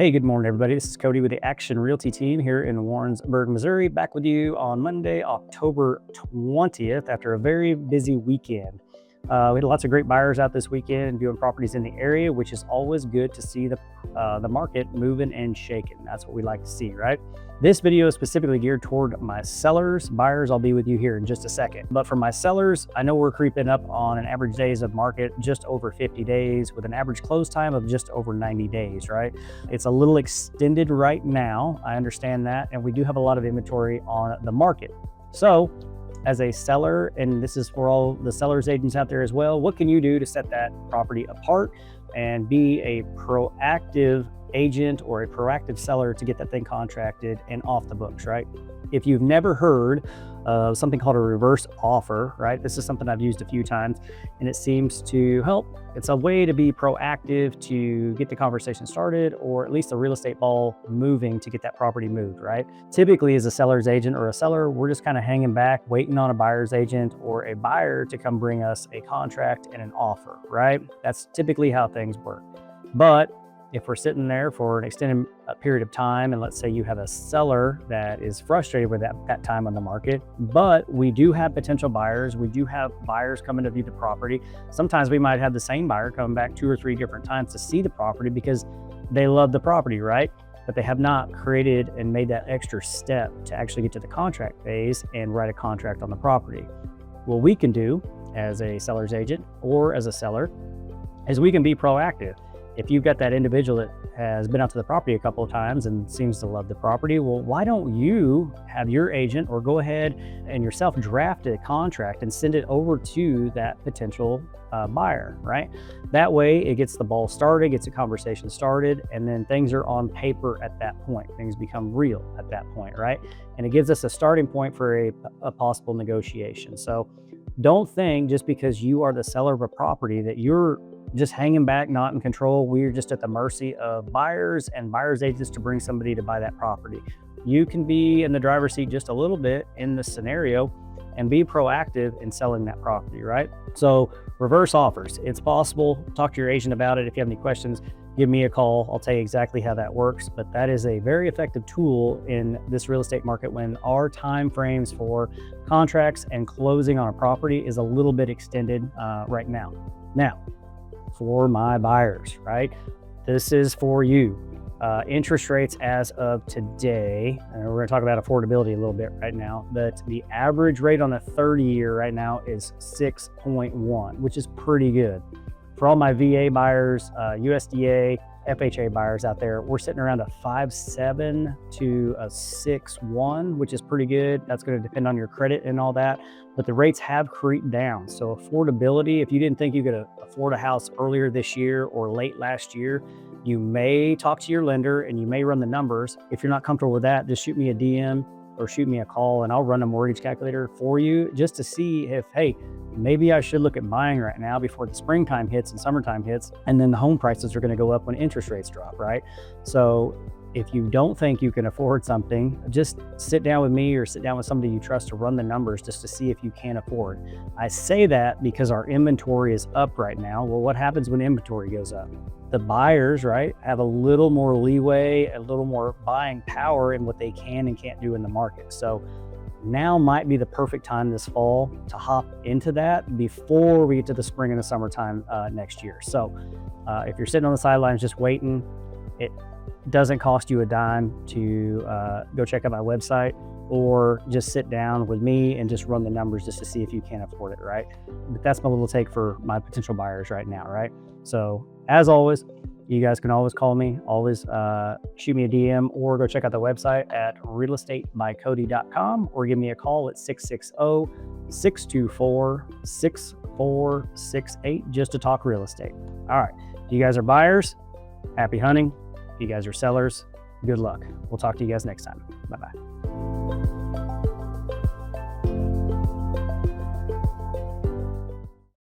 Hey, good morning, everybody. This is Cody with the Action Realty team here in Warrensburg, Missouri, back with you on Monday, October 20th, after a very busy weekend. We had lots of great buyers out this weekend viewing properties in the area, which is always good to see the market moving and shaking. That's what we like to see, right? This video is specifically geared toward my sellers. Buyers, I'll be with you here in just a second. But for my sellers, I know we're creeping up on an average days of market just over 50 days with an average close time of just over 90 days, right? It's a little extended right now. I understand that. And we do have a lot of inventory on the market. So as a seller, and this is for all the sellers agents out there as well, what can you do to set that property apart and be a proactive agent or a proactive seller to get that thing contracted and off the books, right? If you've never heard of something called a reverse offer, right? This is something I've used a few times and it seems to help. It's a way to be proactive to get the conversation started, or at least the real estate ball moving to get that property moved, right? Typically as a seller's agent or a seller, we're just kind of hanging back, waiting on a buyer's agent or a buyer to come bring us a contract and an offer, right? That's typically how things work. But if we're sitting there for an extended period of time, and let's say you have a seller that is frustrated with that time on the market, but we do have potential buyers, we do have buyers coming to view the property. Sometimes we might have the same buyer coming back 2 or 3 different times to see the property because they love the property, right? But they have not created and made that extra step to actually get to the contract phase and write a contract on the property. What we can do as a seller's agent or as a seller is we can be proactive. If you've got that individual that has been out to the property a couple of times and seems to love the property, well, why don't you have your agent or go ahead and yourself draft a contract and send it over to that potential buyer, right? That way it gets the ball started, gets a conversation started, and then things are on paper at that point. Things become real at that point, right? And it gives us a starting point for a possible negotiation. So don't think just because you are the seller of a property that you're just hanging back, not in control. We're just at the mercy of buyers and buyers agents to bring somebody to buy that property. You can be in the driver's seat just a little bit in this scenario and be proactive in selling that property, right? So reverse offers, it's possible. Talk to your agent about it. If you have any questions, give me a call. I'll tell you exactly how that works. But that is a very effective tool in this real estate market when our time frames for contracts and closing on a property is a little bit extended right now. Now, for my buyers, right? This is for you. Interest rates as of today, and we're going to talk about affordability a little bit right now, but the average rate on a 30-year right now is 6.1, which is pretty good. For all my VA buyers, USDA, FHA buyers out there, we're sitting around a 5.7 to a 6.1, which is pretty good. That's going to depend on your credit and all that, but the rates have creeped down. So affordability, if you didn't think you could afford a house earlier this year or late last year, you may talk to your lender and you may run the numbers. If you're not comfortable with that, just shoot me a DM or shoot me a call and I'll run a mortgage calculator for you just to see if, hey, maybe I should look at buying right now before the springtime hits and summertime hits, and then the home prices are going to go up when interest rates drop, right? So if you don't think you can afford something, just sit down with me or sit down with somebody you trust to run the numbers just to see if you can afford. I say that because our inventory is up right now. Well, what happens when inventory goes up? The buyers, right, have a little more leeway, a little more buying power in what they can and can't do in the market. So now might be the perfect time this fall to hop into that before we get to the spring and the summertime next year. So if you're sitting on the sidelines just waiting, it doesn't cost you a dime to go check out my website or just sit down with me and just run the numbers just to see if you can afford it, right? But that's my little take for my potential buyers right now, right? So as always, you guys can always call me, always shoot me a DM or go check out the website at realestatebykody.com or give me a call at 660-624-6468 just to talk real estate. All right, if you guys are buyers, happy hunting. If you guys are sellers, good luck. We'll talk to you guys next time. Bye-bye.